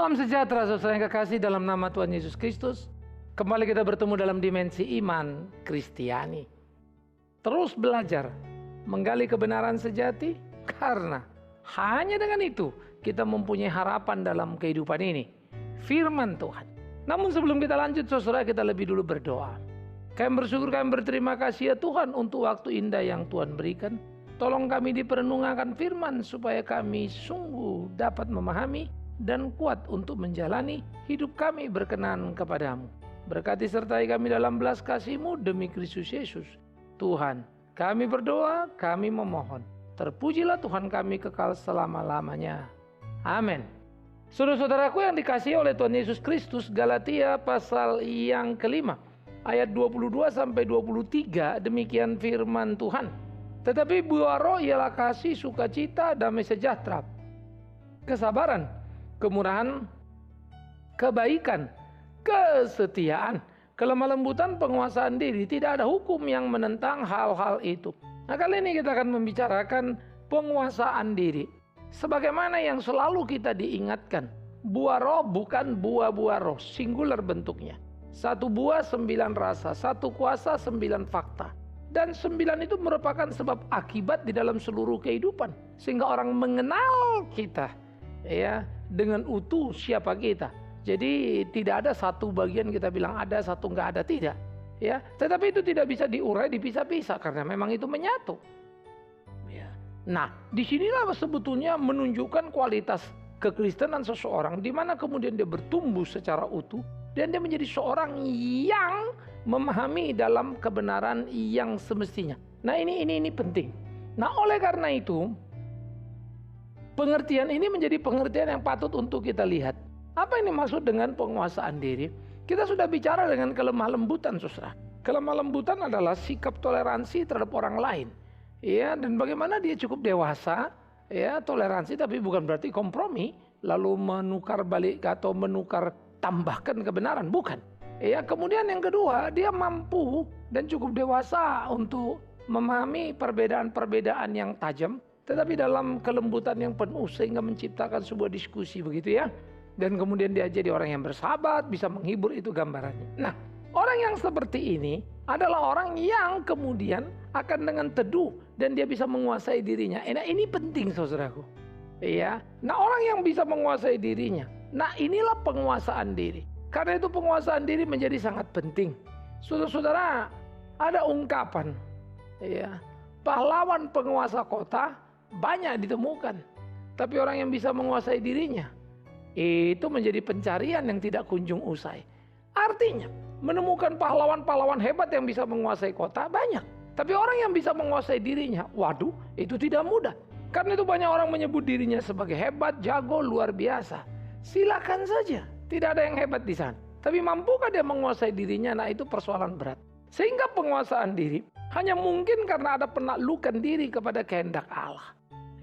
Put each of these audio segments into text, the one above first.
Salam sejahtera saudara yang kekasih dalam nama Tuhan Yesus Kristus. Kembali kita bertemu dalam dimensi iman Kristiani. Terus belajar menggali kebenaran sejati, karena hanya dengan itu kita mempunyai harapan dalam kehidupan ini. Firman Tuhan. Namun sebelum kita lanjut saudara, kita lebih dulu berdoa. Kami bersyukur, kami berterima kasih ya Tuhan untuk waktu indah yang Tuhan berikan. Tolong kami diperenungkan firman supaya kami sungguh dapat memahami dan kuat untuk menjalani hidup kami berkenan kepadamu. Berkati sertai kami dalam belas kasih-Mu demi Kristus Yesus. Tuhan, kami berdoa, kami memohon. Terpujilah Tuhan kami kekal selama-lamanya. Amin. Saudara-saudaraku yang dikasihi oleh Tuhan Yesus Kristus, Galatia pasal yang kelima, ayat 22 sampai 23, demikian firman Tuhan. Tetapi buah roh ialah kasih, sukacita, damai sejahtera, kesabaran, kemurahan, kebaikan, kesetiaan, kelemah lembutan, penguasaan diri. Tidak ada hukum yang menentang hal-hal itu. Nah, kali ini kita akan membicarakan penguasaan diri. Sebagaimana yang selalu kita diingatkan, buah roh bukan buah-buah roh, singular bentuknya. Satu buah 9 rasa, satu kuasa 9 fakta. Dan 9 itu merupakan sebab akibat di dalam seluruh kehidupan. Sehingga orang mengenal kita ya dengan utuh siapa kita. Jadi tidak ada satu bagian kita bilang ada, satu enggak ada, tidak. Ya, tetapi itu tidak bisa diurai, dipisah-pisah karena memang itu menyatu. Ya. Nah, disinilah sebetulnya menunjukkan kualitas kekristenan seseorang, di mana kemudian dia bertumbuh secara utuh dan dia menjadi seorang yang memahami dalam kebenaran yang semestinya. Nah, ini penting. Nah, oleh karena itu pengertian ini menjadi pengertian yang patut untuk kita lihat. Apa ini maksud dengan penguasaan diri? Kita sudah bicara dengan kelemah lembutan, saudara. Kelemah lembutan adalah sikap toleransi terhadap orang lain. Ya, dan bagaimana dia cukup dewasa, ya, toleransi tapi bukan berarti kompromi, lalu menukar balik atau menukar tambahkan kebenaran, bukan. Ya, kemudian yang kedua, dia mampu dan cukup dewasa untuk memahami perbedaan-perbedaan yang tajam, tetapi dalam kelembutan yang penuh sehingga menciptakan sebuah diskusi, begitu ya. Dan kemudian dia jadi orang yang bersahabat, bisa menghibur, itu gambarannya. Nah, orang yang seperti ini adalah orang yang kemudian akan dengan teduh dan dia bisa menguasai dirinya. Nah, ini penting saudaraku. Ya. Nah, orang yang bisa menguasai dirinya. Nah, inilah penguasaan diri. Karena itu penguasaan diri menjadi sangat penting. Saudara-saudara, ada ungkapan ya, pahlawan penguasa kota banyak ditemukan. Tapi orang yang bisa menguasai dirinya itu menjadi pencarian yang tidak kunjung usai. Artinya, menemukan pahlawan-pahlawan hebat yang bisa menguasai kota banyak. Tapi orang yang bisa menguasai dirinya, waduh, itu tidak mudah. Karena itu banyak orang menyebut dirinya sebagai hebat, jago, luar biasa. Silakan saja. Tidak ada yang hebat di sana. Tapi mampukah dia menguasai dirinya? Nah, itu persoalan berat. Sehingga penguasaan diri hanya mungkin karena ada penaklukan diri kepada kehendak Allah.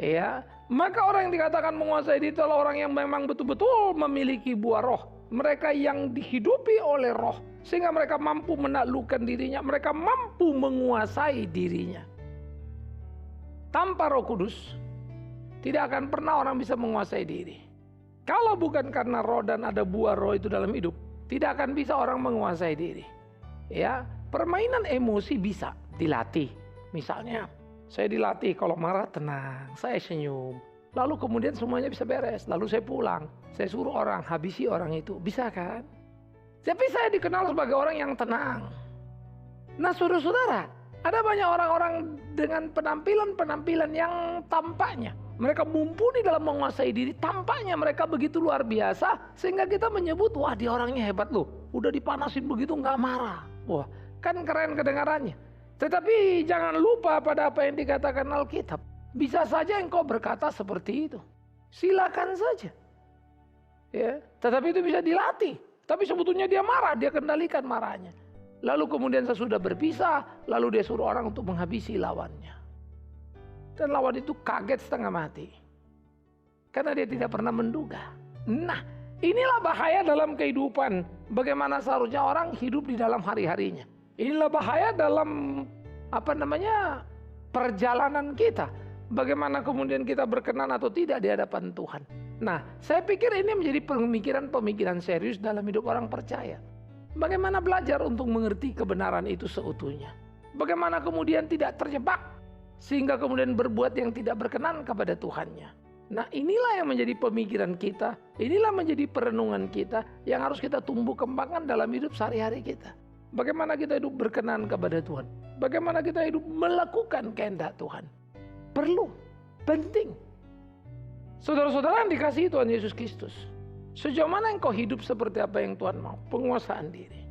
Ya, maka orang yang dikatakan menguasai diri itu adalah orang yang memang betul-betul memiliki buah roh. Mereka yang dihidupi oleh roh. Sehingga mereka mampu menaklukkan dirinya. Mereka mampu menguasai dirinya. Tanpa Roh Kudus, tidak akan pernah orang bisa menguasai diri. Kalau bukan karena roh dan ada buah roh itu dalam hidup, tidak akan bisa orang menguasai diri. Ya, permainan emosi bisa dilatih. Misalnya, saya dilatih kalau marah tenang, saya senyum. Lalu kemudian semuanya bisa beres. Lalu saya pulang, saya suruh orang habisi orang itu. Bisa kan? Tapi saya dikenal sebagai orang yang tenang. Nah, saudara-saudara, ada banyak orang-orang dengan penampilan-penampilan yang tampaknya mereka mumpuni dalam menguasai diri, tampaknya mereka begitu luar biasa sehingga kita menyebut, wah dia orangnya hebat loh, udah dipanasin begitu nggak marah. Wah, kan keren kedengarannya. Tetapi jangan lupa pada apa yang dikatakan Alkitab. Bisa saja engkau berkata seperti itu, silakan saja. Ya, tetapi itu bisa dilatih. Tapi sebetulnya dia marah, dia kendalikan marahnya. Lalu kemudian sesudah berpisah, lalu dia suruh orang untuk menghabisi lawannya. Dan lawan itu kaget setengah mati. Karena dia tidak pernah menduga. Nah, inilah bahaya dalam kehidupan. Bagaimana seharusnya orang hidup di dalam hari-harinya. Inilah bahaya dalam perjalanan kita. Bagaimana kemudian kita berkenan atau tidak di hadapan Tuhan. Nah, saya pikir ini menjadi pemikiran-pemikiran serius dalam hidup orang percaya. Bagaimana belajar untuk mengerti kebenaran itu seutuhnya. Bagaimana kemudian tidak terjebak sehingga kemudian berbuat yang tidak berkenan kepada Tuhannya. Nah, inilah yang menjadi pemikiran kita, inilah menjadi perenungan kita yang harus kita tumbuh kembangkan dalam hidup sehari-hari kita. Bagaimana kita hidup berkenan kepada Tuhan. Bagaimana kita hidup melakukan kehendak Tuhan. Perlu, penting. Saudara-saudara yang dikasihi Tuhan Yesus Kristus. Sejauh mana engkau hidup seperti apa yang Tuhan mau? Penguasaan diri.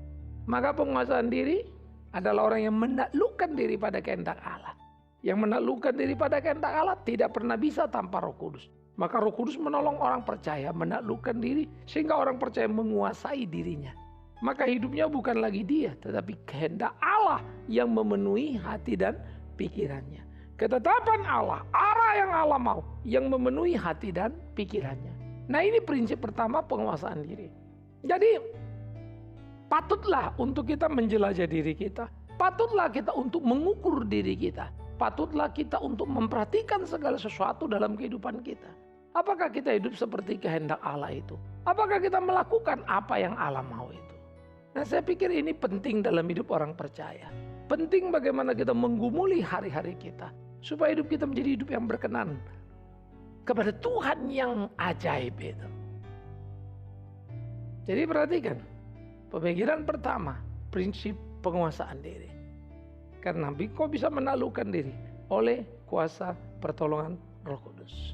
Maka penguasaan diri adalah orang yang menaklukkan diri pada kehendak Allah. Yang menaklukkan diri pada kehendak Allah tidak pernah bisa tanpa Roh Kudus. Maka Roh Kudus menolong orang percaya menaklukkan diri sehingga orang percaya menguasai dirinya. Maka hidupnya bukan lagi dia, tetapi kehendak Allah yang memenuhi hati dan pikirannya. Ketetapan Allah, arah yang Allah mau, yang memenuhi hati dan pikirannya. Nah, ini prinsip pertama penguasaan diri. Jadi patutlah untuk kita menjelajah diri kita. Patutlah kita untuk mengukur diri kita. Patutlah kita untuk memperhatikan segala sesuatu dalam kehidupan kita. Apakah kita hidup seperti kehendak Allah itu? Apakah kita melakukan apa yang Allah mau itu? Nah, saya pikir ini penting dalam hidup orang percaya. Penting bagaimana kita menggumuli hari-hari kita. Supaya hidup kita menjadi hidup yang berkenan kepada Tuhan yang ajaib itu. Jadi perhatikan. Pemikiran pertama, prinsip penguasaan diri. Karena engkau bisa menaklukkan diri oleh kuasa pertolongan Roh Kudus.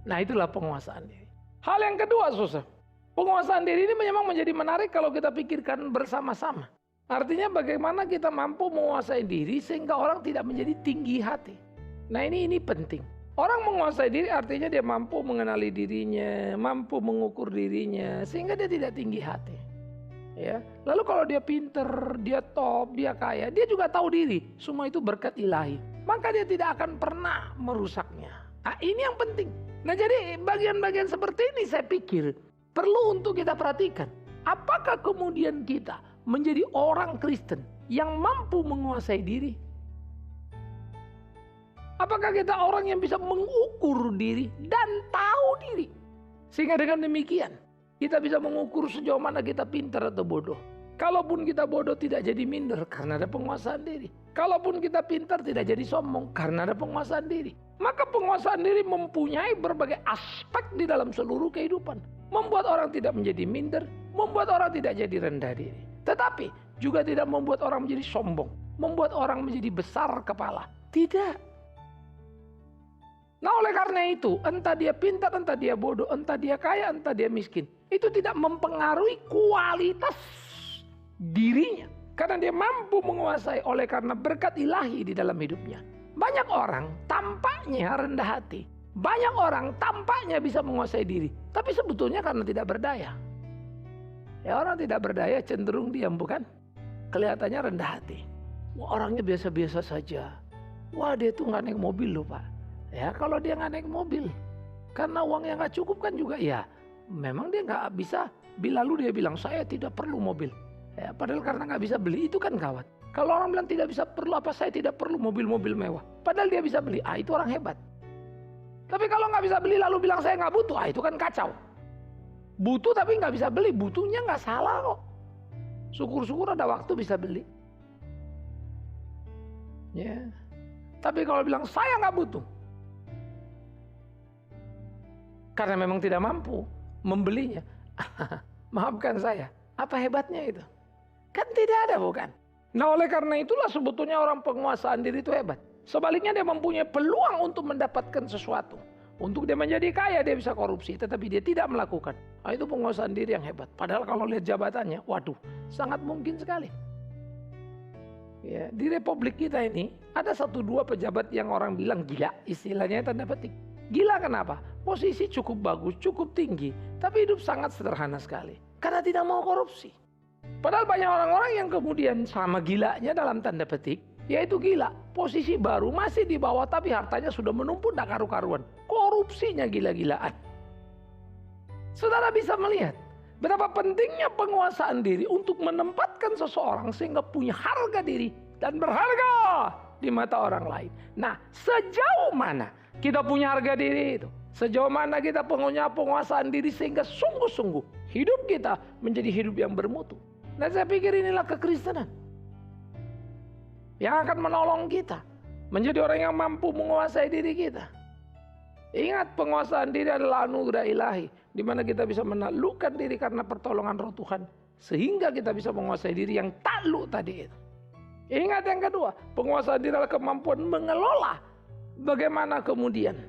Nah, itulah penguasaan diri. Hal yang kedua, saudara. Penguasaan diri ini memang menjadi menarik kalau kita pikirkan bersama-sama. Artinya bagaimana kita mampu menguasai diri sehingga orang tidak menjadi tinggi hati. Nah, ini penting. Orang menguasai diri artinya dia mampu mengenali dirinya, mampu mengukur dirinya sehingga dia tidak tinggi hati. Ya. Lalu kalau dia pinter, dia top, dia kaya, dia juga tahu diri. Semua itu berkat ilahi. Maka dia tidak akan pernah merusaknya. Nah, ini yang penting. Nah, jadi bagian-bagian seperti ini saya pikir perlu untuk kita perhatikan. Apakah kemudian kita menjadi orang Kristen yang mampu menguasai diri? Apakah kita orang yang bisa mengukur diri dan tahu diri? Sehingga dengan demikian kita bisa mengukur sejauh mana kita pintar atau bodoh. Kalaupun kita bodoh tidak jadi minder karena ada penguasaan diri. Kalaupun kita pintar tidak jadi sombong karena ada penguasaan diri. Maka penguasaan diri mempunyai berbagai aspek di dalam seluruh kehidupan. Membuat orang tidak menjadi minder, membuat orang tidak jadi rendah diri. Tetapi juga tidak membuat orang menjadi sombong, membuat orang menjadi besar kepala. Tidak. Nah, oleh karena itu, entah dia pintar, entah dia bodoh, entah dia kaya, entah dia miskin. Itu tidak mempengaruhi kualitas dirinya. Karena dia mampu menguasai oleh karena berkat ilahi di dalam hidupnya. Banyak orang tampaknya rendah hati. Banyak orang tampaknya bisa menguasai diri. Tapi sebetulnya karena tidak berdaya. Ya, orang tidak berdaya cenderung diam, bukan? Kelihatannya rendah hati. Wah, orangnya biasa-biasa saja. Wah, dia tuh gak naik mobil loh, Pak. Ya, kalau dia gak naik mobil. Karena uangnya gak cukup kan juga ya. Memang dia gak bisa. Lalu dia bilang, saya tidak perlu mobil. Ya, padahal karena gak bisa beli, itu kan gawat. Kalau orang bilang tidak bisa perlu apa, saya tidak perlu mobil-mobil mewah. Padahal dia bisa beli, itu orang hebat. Tapi kalau nggak bisa beli lalu bilang saya nggak butuh, itu kan kacau. Butuh tapi nggak bisa beli, butuhnya nggak salah kok. Syukur-syukur ada waktu bisa beli. Ya. Tapi kalau bilang saya nggak butuh, karena memang tidak mampu membelinya, maafkan saya, apa hebatnya itu? Kan tidak ada, bukan? Nah, oleh karena itulah sebetulnya orang penguasaan diri itu hebat. Sebaliknya dia mempunyai peluang untuk mendapatkan sesuatu. Untuk dia menjadi kaya dia bisa korupsi, tetapi dia tidak melakukan. Nah, itu penguasaan diri yang hebat. Padahal kalau lihat jabatannya, waduh, sangat mungkin sekali. Ya, di republik kita ini ada 1-2 pejabat yang orang bilang gila, istilahnya tanda petik. Gila kenapa? Posisi cukup bagus, cukup tinggi, tapi hidup sangat sederhana sekali. Karena tidak mau korupsi. Padahal banyak orang-orang yang kemudian sama gilanya dalam tanda petik, yaitu gila. Posisi baru masih di bawah tapi hartanya sudah menumpuk tak karu-karuan. Korupsinya gila-gilaan. Saudara bisa melihat betapa pentingnya penguasaan diri untuk menempatkan seseorang sehingga punya harga diri dan berharga di mata orang lain. Nah, sejauh mana kita punya harga diri itu? Sejauh mana kita punya penguasaan diri sehingga sungguh-sungguh hidup kita menjadi hidup yang bermutu. Dan saya pikir inilah kekristenan yang akan menolong kita menjadi orang yang mampu menguasai diri kita. Ingat, penguasaan diri adalah anugerah ilahi, di mana kita bisa menaklukkan diri karena pertolongan Roh Tuhan, sehingga kita bisa menguasai diri yang takluk tadi itu. Ingat yang kedua, penguasaan diri adalah kemampuan mengelola. Bagaimana kemudian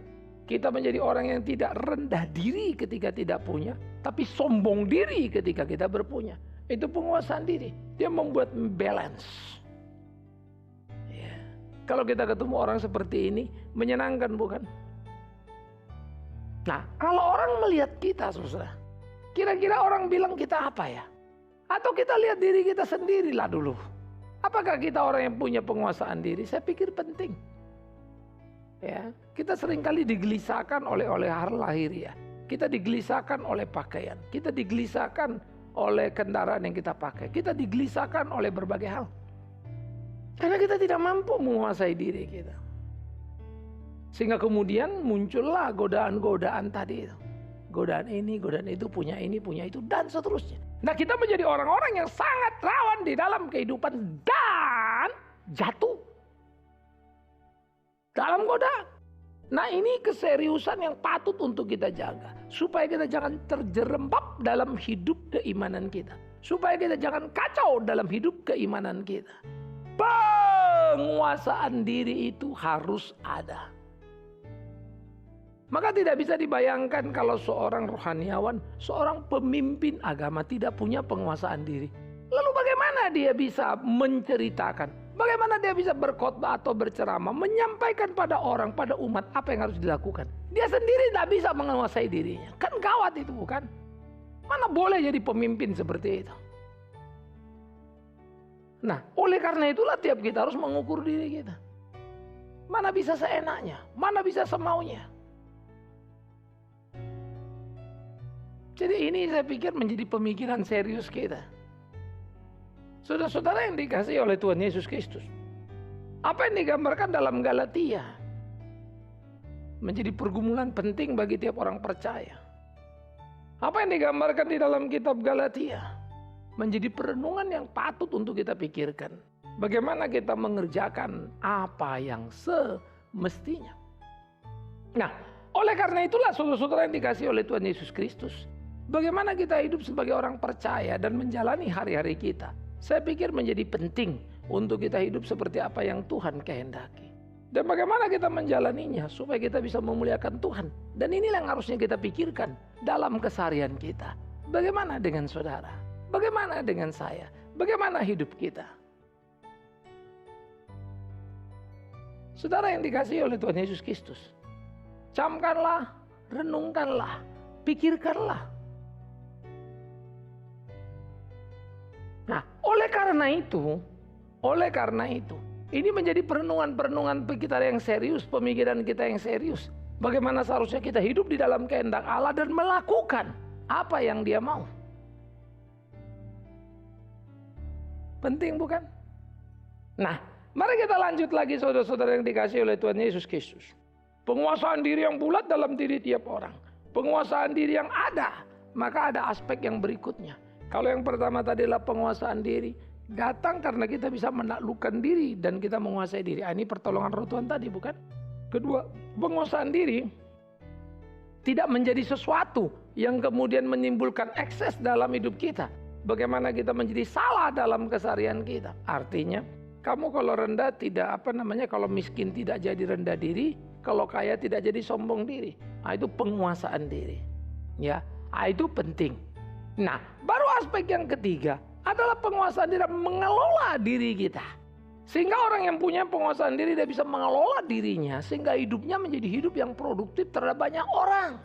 kita menjadi orang yang tidak rendah diri ketika tidak punya, tapi sombong diri ketika kita berpunya. Itu penguasaan diri. Dia membuat balance. Ya. Kalau kita ketemu orang seperti ini, menyenangkan bukan? Nah, kalau orang melihat kita, saudara, kira-kira orang bilang kita apa ya? Atau kita lihat diri kita sendirilah dulu. Apakah kita orang yang punya penguasaan diri? Saya pikir penting. Ya, kita seringkali digelisahkan oleh hal lahiriah. Kita digelisahkan oleh pakaian. Kita digelisahkan oleh kendaraan yang kita pakai. Kita digelisahkan oleh berbagai hal. Karena kita tidak mampu menguasai diri kita. Sehingga kemudian muncullah godaan-godaan tadi itu. Godaan ini, godaan itu, punya ini, punya itu, dan seterusnya. Nah, kita menjadi orang-orang yang sangat rawan di dalam kehidupan dan jatuh dalam godaan. Nah, ini keseriusan yang patut untuk kita jaga. Supaya kita jangan terjerembab dalam hidup keimanan kita. Supaya kita jangan kacau dalam hidup keimanan kita. Penguasaan diri itu harus ada. Maka tidak bisa dibayangkan kalau seorang rohaniawan, seorang pemimpin agama tidak punya penguasaan diri. Lalu bagaimana dia bisa menceritakan? Bagaimana dia bisa berkhotbah atau berceramah, menyampaikan pada orang, pada umat apa yang harus dilakukan? Dia sendiri tidak bisa menguasai dirinya. Kan gawat itu bukan? Mana boleh jadi pemimpin seperti itu? Nah, oleh karena itulah tiap kita harus mengukur diri kita. Mana bisa seenaknya, mana bisa semaunya. Jadi ini saya pikir menjadi pemikiran serius kita. Saudara-saudara yang dikasihi oleh Tuhan Yesus Kristus. Apa yang digambarkan dalam Galatia menjadi pergumulan penting bagi tiap orang percaya. Apa yang digambarkan di dalam kitab Galatia menjadi perenungan yang patut untuk kita pikirkan. Bagaimana kita mengerjakan apa yang semestinya. Nah, oleh karena itulah saudara-saudara yang dikasihi oleh Tuhan Yesus Kristus. Bagaimana kita hidup sebagai orang percaya dan menjalani hari-hari kita. Saya pikir menjadi penting untuk kita hidup seperti apa yang Tuhan kehendaki. Dan bagaimana kita menjalaninya supaya kita bisa memuliakan Tuhan. Dan inilah yang harusnya kita pikirkan dalam keseharian kita. Bagaimana dengan saudara? Bagaimana dengan saya? Bagaimana hidup kita? Saudara yang dikasihi oleh Tuhan Yesus Kristus. Camkanlah, renungkanlah, pikirkanlah. Nah, oleh karena itu, ini menjadi perenungan-perenungan kita yang serius, pemikiran kita yang serius. Bagaimana seharusnya kita hidup di dalam kehendak Allah dan melakukan apa yang Dia mau. Penting bukan? Nah, mari kita lanjut lagi saudara-saudara yang dikasihi oleh Tuhan Yesus Kristus. Penguasaan diri yang bulat dalam diri tiap orang. Penguasaan diri yang ada, maka ada aspek yang berikutnya. Kalau yang pertama tadi adalah penguasaan diri, datang karena kita bisa menaklukkan diri dan kita menguasai diri. Ini pertolongan Roh Tuhan tadi bukan? Kedua, penguasaan diri tidak menjadi sesuatu yang kemudian menimbulkan ekses dalam hidup kita. Bagaimana kita menjadi salah dalam keseharian kita. Artinya, kamu kalau rendah tidak kalau miskin tidak jadi rendah diri, kalau kaya tidak jadi sombong diri. Nah, itu penguasaan diri. Ya, itu penting. Nah, baru aspek yang ketiga adalah penguasaan diri, mengelola diri kita. Sehingga orang yang punya penguasaan diri dia bisa mengelola dirinya sehingga hidupnya menjadi hidup yang produktif terhadap banyak orang.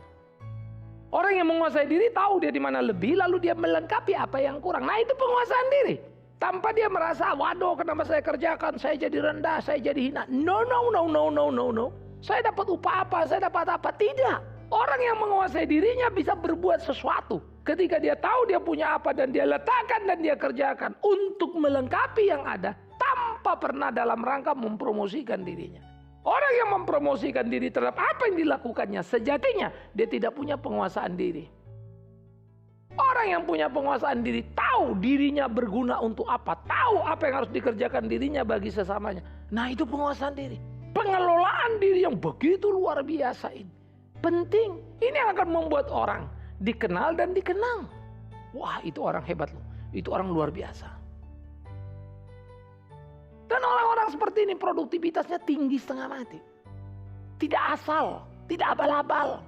Orang yang menguasai diri tahu dia di mana lebih lalu dia melengkapi apa yang kurang. Nah, itu penguasaan diri. Tanpa dia merasa, waduh kenapa saya kerjakan, saya jadi rendah, saya jadi hina. No. Saya dapat upah apa, saya dapat apa. Tidak. Orang yang menguasai dirinya bisa berbuat sesuatu. Ketika dia tahu dia punya apa dan dia letakkan dan dia kerjakan untuk melengkapi yang ada. Tanpa pernah dalam rangka mempromosikan dirinya. Orang yang mempromosikan diri terhadap apa yang dilakukannya, sejatinya dia tidak punya penguasaan diri. Orang yang punya penguasaan diri tahu dirinya berguna untuk apa, tahu apa yang harus dikerjakan dirinya bagi sesamanya. Nah, itu penguasaan diri. Pengelolaan diri yang begitu luar biasa ini penting. Ini yang akan membuat orang dikenal dan dikenang. Wah, itu orang hebat loh. Itu orang luar biasa. Dan orang-orang seperti ini produktivitasnya tinggi setengah mati. Tidak asal, tidak abal-abal.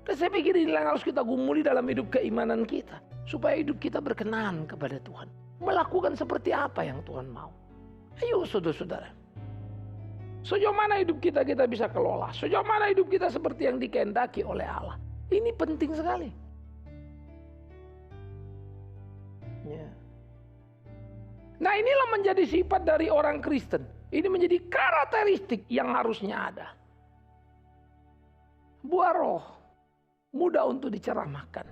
Dan saya pikir inilah yang harus kita gumuli dalam hidup keimanan kita. Supaya hidup kita berkenan kepada Tuhan. Melakukan seperti apa yang Tuhan mau. Ayo saudara-saudara. Sejauh mana hidup kita bisa kelola. Sejauh mana hidup kita seperti yang dikehendaki oleh Allah. Ini penting sekali. Ya. Nah, inilah menjadi sifat dari orang Kristen. Ini menjadi karakteristik yang harusnya ada. Buah roh mudah untuk diceramahkan.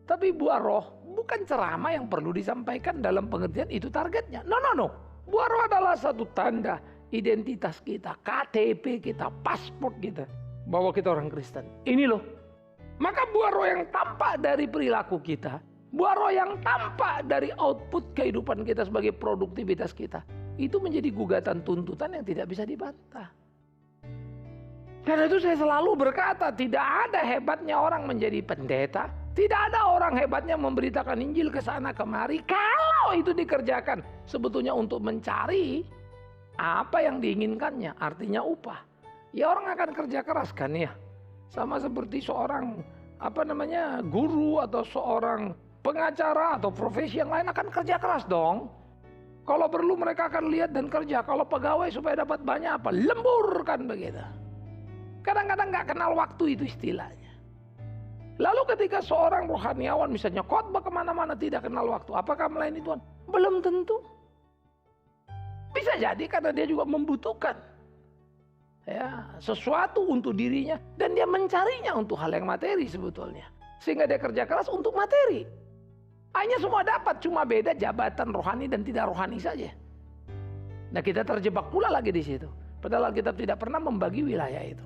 Tapi buah roh bukan ceramah yang perlu disampaikan dalam pengertian itu targetnya. No. Buah roh adalah satu tanda identitas kita, KTP kita, paspor kita, bahwa kita orang Kristen. Ini loh. Maka buah roh yang tampak dari perilaku kita, buah roh yang tampak dari output kehidupan kita sebagai produktivitas kita, itu menjadi gugatan tuntutan yang tidak bisa dibantah. Karena itu saya selalu berkata, tidak ada hebatnya orang menjadi pendeta, tidak ada orang hebatnya memberitakan Injil ke sana kemari, kalau itu dikerjakan sebetulnya untuk mencari apa yang diinginkannya, artinya upah. Ya orang akan kerja keras kan ya. Sama seperti seorang guru atau seorang pengacara atau profesi yang lain akan kerja keras dong. Kalau perlu mereka akan lihat dan kerja. Kalau pegawai supaya dapat banyak apa? Lembur kan begitu. Kadang-kadang gak kenal waktu itu istilahnya. Lalu ketika seorang rohaniawan misalnya khotbah kemana-mana tidak kenal waktu. Apakah melayani Tuhan? Belum tentu. Bisa jadi karena dia juga membutuhkan sesuatu untuk dirinya. Dan dia mencarinya untuk hal yang materi sebetulnya. Sehingga dia kerja keras untuk materi. Hanya semua dapat, cuma beda jabatan rohani dan tidak rohani saja. Nah, kita terjebak pula lagi di situ. Padahal Alkitab tidak pernah membagi wilayah itu.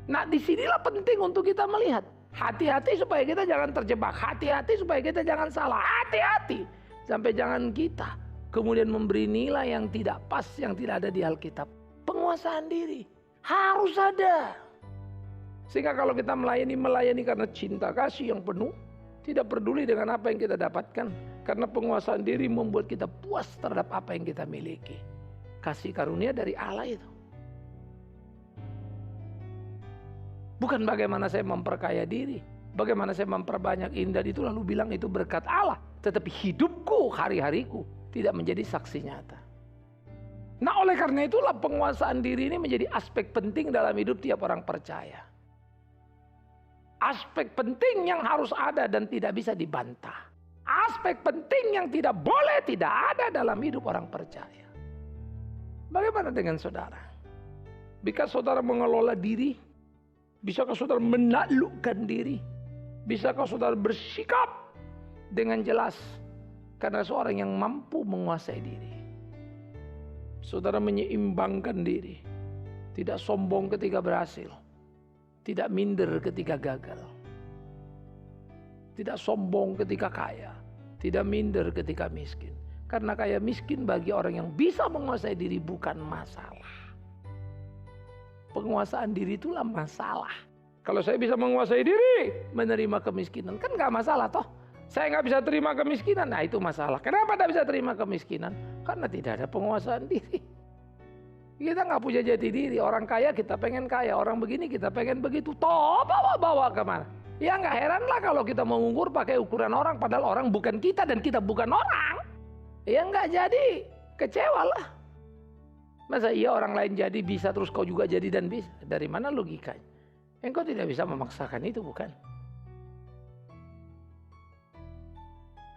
Nah, disinilah penting untuk kita melihat. Hati-hati supaya kita jangan terjebak. Hati-hati supaya kita jangan salah. Hati-hati. Sampai jangan kita kemudian memberi nilai yang tidak pas, yang tidak ada di Alkitab. Penguasaan diri. Harus ada. Sehingga kalau kita melayani karena cinta kasih yang penuh. Tidak peduli dengan apa yang kita dapatkan. Karena penguasaan diri membuat kita puas terhadap apa yang kita miliki. Kasih karunia dari Allah itu. Bukan bagaimana saya memperkaya diri. Bagaimana saya memperbanyak indah itu lalu bilang itu berkat Allah. Tetapi hidupku, hari-hariku tidak menjadi saksi nyata. Nah, oleh karena itulah penguasaan diri ini menjadi aspek penting dalam hidup tiap orang percaya. Aspek penting yang harus ada dan tidak bisa dibantah. Aspek penting yang tidak boleh tidak ada dalam hidup orang percaya. Bagaimana dengan saudara? Jika saudara mengelola diri, bisakah saudara menaklukkan diri? Bisakah saudara bersikap dengan jelas? Karena seorang yang mampu menguasai diri. Saudara menyeimbangkan diri. Tidak sombong ketika berhasil. Tidak minder ketika gagal. Tidak sombong ketika kaya. Tidak minder ketika miskin. Karena kaya miskin bagi orang yang bisa menguasai diri bukan masalah. Penguasaan diri itulah masalah. Kalau saya bisa menguasai diri, menerima kemiskinan, kan gak masalah toh. Saya gak bisa terima kemiskinan, nah itu masalah. Kenapa tidak bisa terima kemiskinan? Karena tidak ada penguasaan diri. Kita gak punya jati diri. Orang kaya kita pengen kaya, orang begini kita pengen begitu. Toh bawa kemana? Ya gak heran lah kalau kita mengukur pakai ukuran orang, padahal orang bukan kita dan kita bukan orang. Ya gak jadi, kecewa lah. Masa iya orang lain jadi bisa terus kau juga jadi dan bisa? Dari mana logikanya? Engkau tidak bisa memaksakan itu, bukan?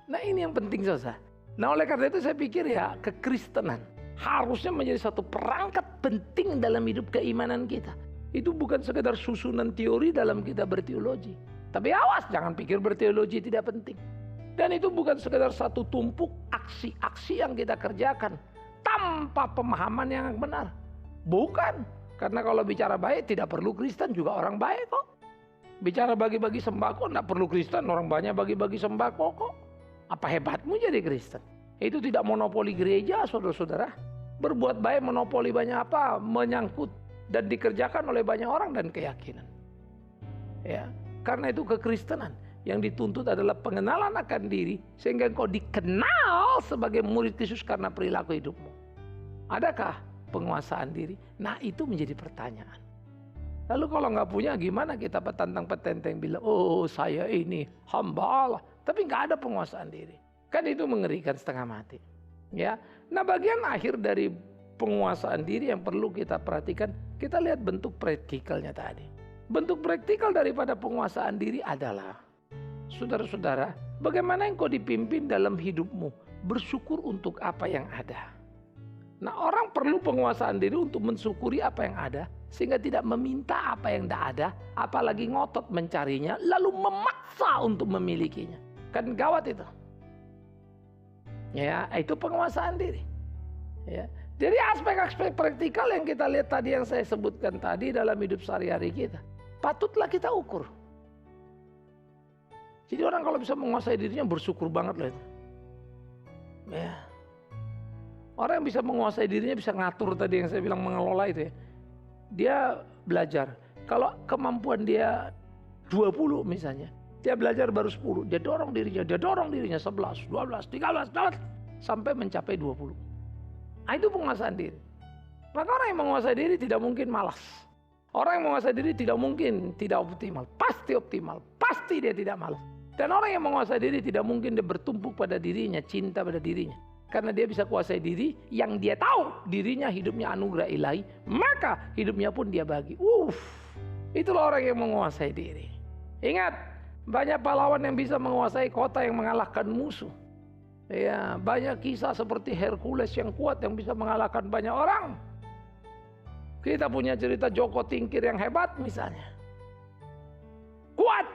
Nah ini yang penting saudara. Nah oleh karena itu saya pikir ya kekristenan harusnya menjadi satu perangkat penting dalam hidup keimanan kita. Itu bukan sekedar susunan teori dalam kita berteologi. Tapi awas jangan pikir berteologi tidak penting. Dan itu bukan sekedar satu tumpuk aksi-aksi yang kita kerjakan tanpa pemahaman yang benar. Bukan. Karena kalau bicara baik tidak perlu Kristen, juga orang baik kok. Bicara bagi-bagi sembako tidak perlu Kristen, orang banyak bagi-bagi sembako kok. Apa hebatmu jadi Kristen? Itu tidak monopoli gereja, saudara-saudara. Berbuat baik monopoli banyak apa? Menyangkut dan dikerjakan oleh banyak orang dan keyakinan. Ya, karena itu kekristenan yang dituntut adalah pengenalan akan diri sehingga engkau dikenal sebagai murid Kristus karena perilaku hidupmu. Adakah penguasaan diri? Nah, itu menjadi pertanyaan. Lalu kalau nggak punya gimana kita petantang-petenteng bilang, oh saya ini hamba Allah, tapi nggak ada penguasaan diri. Kan itu mengerikan setengah mati. Ya, nah bagian akhir dari penguasaan diri yang perlu kita perhatikan, kita lihat bentuk praktikalnya tadi. Bentuk praktikal daripada penguasaan diri adalah, saudara-saudara, bagaimana engkau dipimpin dalam hidupmu, bersyukur untuk apa yang ada. Nah, orang perlu penguasaan diri untuk mensyukuri apa yang ada, sehingga tidak meminta apa yang tidak ada, apalagi ngotot mencarinya, lalu memaksa untuk memilikinya. Kan gawat itu. Ya, itu penguasaan diri. Ya. Jadi aspek-aspek praktikal yang kita lihat tadi, yang saya sebutkan tadi dalam hidup sehari-hari kita, patutlah kita ukur. Jadi orang kalau bisa menguasai dirinya bersyukur banget loh itu. Ya. Orang yang bisa menguasai dirinya, bisa ngatur tadi yang saya bilang, mengelola itu ya. Dia belajar. Kalau kemampuan dia 20 misalnya, dia belajar baru 10. Dia dorong dirinya 11, 12, 13, 14, sampai mencapai 20. Nah, itu penguasaan diri. Maka orang yang menguasai diri tidak mungkin malas. Orang yang menguasai diri tidak mungkin tidak optimal. Pasti optimal. Pasti dia tidak malas. Dan orang yang menguasai diri tidak mungkin dia bertumpuk pada dirinya, cinta pada dirinya. Karena dia bisa kuasai diri, yang dia tahu dirinya hidupnya anugerah ilahi, maka hidupnya pun dia bagi. Itulah orang yang menguasai diri. Ingat, banyak pahlawan yang bisa menguasai kota yang mengalahkan musuh. Ya, banyak kisah seperti Hercules yang kuat yang bisa mengalahkan banyak orang. Kita punya cerita Joko Tingkir yang hebat misalnya. Kuat.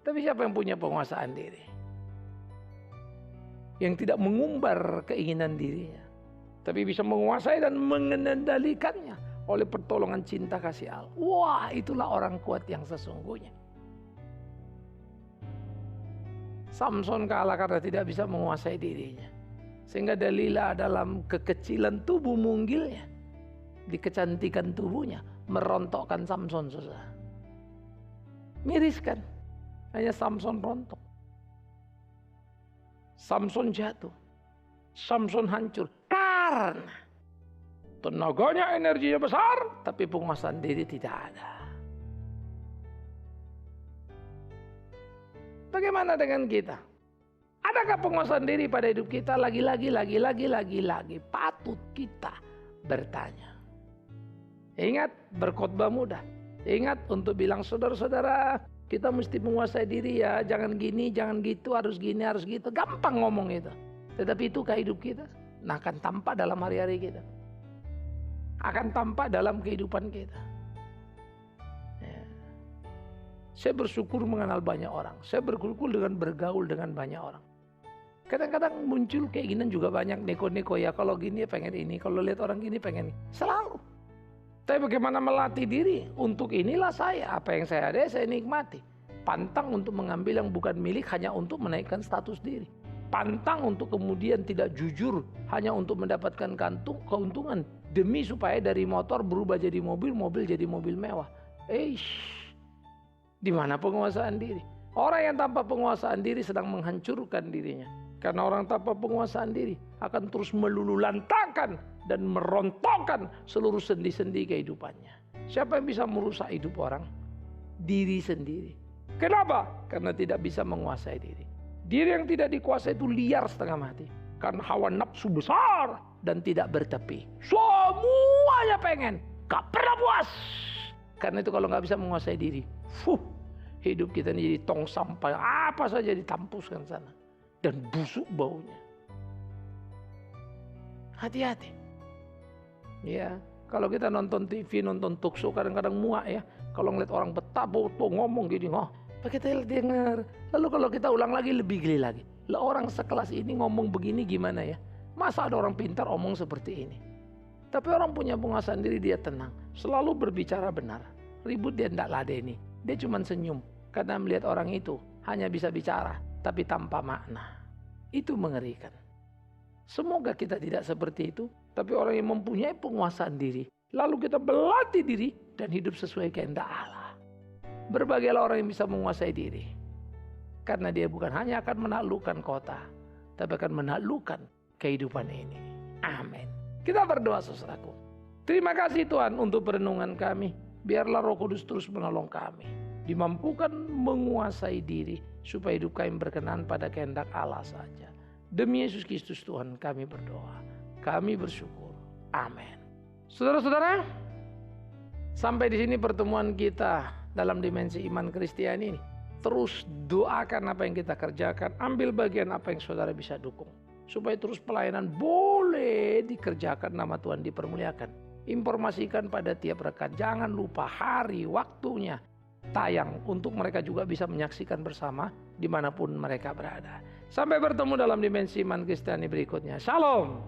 Tapi siapa yang punya penguasaan diri? Yang tidak mengumbar keinginan dirinya, tapi bisa menguasai dan mengendalikannya oleh pertolongan cinta kasih Allah. Wah, itulah orang kuat yang sesungguhnya. Samson kalah karena tidak bisa menguasai dirinya. Sehingga Dalila dalam kekecilan tubuh munggilnya, di kecantikan tubuhnya, merontokkan Samson, saudara. Miris kan? Hanya Samson rontok. Samson jatuh. Samson hancur. Karena tenaganya, energinya besar, tapi penguasaan diri tidak ada. Bagaimana dengan kita? Adakah penguasaan diri pada hidup kita? Lagi-lagi patut kita bertanya. Ingat, berkhotbah mudah. Ingat untuk bilang, saudara-saudara, kita mesti menguasai diri ya. Jangan gini, jangan gitu, harus gini, harus gitu. Gampang ngomong itu. Tetapi itukah hidup kita? Nah, akan tampak dalam hari-hari kita. Akan tampak dalam kehidupan kita. Ya. Saya bersyukur mengenal banyak orang. Saya bersyukur dengan bergaul dengan banyak orang. Kadang-kadang muncul keinginan juga banyak, neko-neko ya. Kalau gini pengen ini, kalau lihat orang gini pengen ini. Selalu. Tapi bagaimana melatih diri? Untuk inilah saya. Apa yang saya ada, saya nikmati. Pantang untuk mengambil yang bukan milik hanya untuk menaikkan status diri. Pantang untuk kemudian tidak jujur hanya untuk mendapatkan keuntungan. Demi supaya dari motor berubah jadi mobil, mobil jadi mobil mewah. Di mana penguasaan diri? Orang yang tanpa penguasaan diri sedang menghancurkan dirinya. Karena orang tanpa penguasaan diri akan terus meluluhlantangkan dan merontokkan seluruh sendi-sendi kehidupannya. Siapa yang bisa merusak hidup orang? Diri sendiri. Kenapa? Karena tidak bisa menguasai diri. Diri yang tidak dikuasai itu liar setengah mati. Karena hawa nafsu besar dan tidak bertepi. Semuanya pengen, gak pernah puas. Karena itu kalau gak bisa menguasai diri, hidup kita ini jadi tong sampah. Apa saja ditampuskan sana. Dan busuk baunya. Hati-hati. Ya, kalau kita nonton TV, nonton talk show kadang-kadang muak ya. Kalau ngeliat orang betapa ngomong gini, kita dengar. Lalu kalau kita ulang lagi lebih geli lagi. Lah orang sekelas ini ngomong begini gimana ya? Masa ada orang pintar omong seperti ini? Tapi orang punya penguasaan diri, dia tenang, selalu berbicara benar. Ribut dia tidak ladeni, dia cuma senyum karena melihat orang itu hanya bisa bicara tapi tanpa makna. Itu mengerikan. Semoga kita tidak seperti itu, tapi orang yang mempunyai penguasaan diri, lalu kita berlatih diri dan hidup sesuai kehendak Allah. Berbahagialah orang yang bisa menguasai diri, karena dia bukan hanya akan menaklukkan kota, tapi akan menaklukkan kehidupan ini. Amin. Kita berdoa, saudaraku. Terima kasih Tuhan untuk perenungan kami. Biarlah Roh Kudus terus menolong kami, dimampukan menguasai diri, supaya hidup kami berkenan pada kehendak Allah saja. Demi Yesus Kristus Tuhan kami berdoa. Kami bersyukur. Amin. Saudara-saudara, sampai di sini pertemuan kita dalam dimensi iman Kristiani ini. Terus doakan apa yang kita kerjakan. Ambil bagian apa yang saudara bisa dukung, supaya terus pelayanan boleh dikerjakan, nama Tuhan dipermuliakan. Informasikan pada tiap rekan. Jangan lupa hari, waktunya tayang untuk mereka juga bisa menyaksikan bersama dimanapun mereka berada. Sampai bertemu dalam dimensi iman Kristiani berikutnya. Shalom.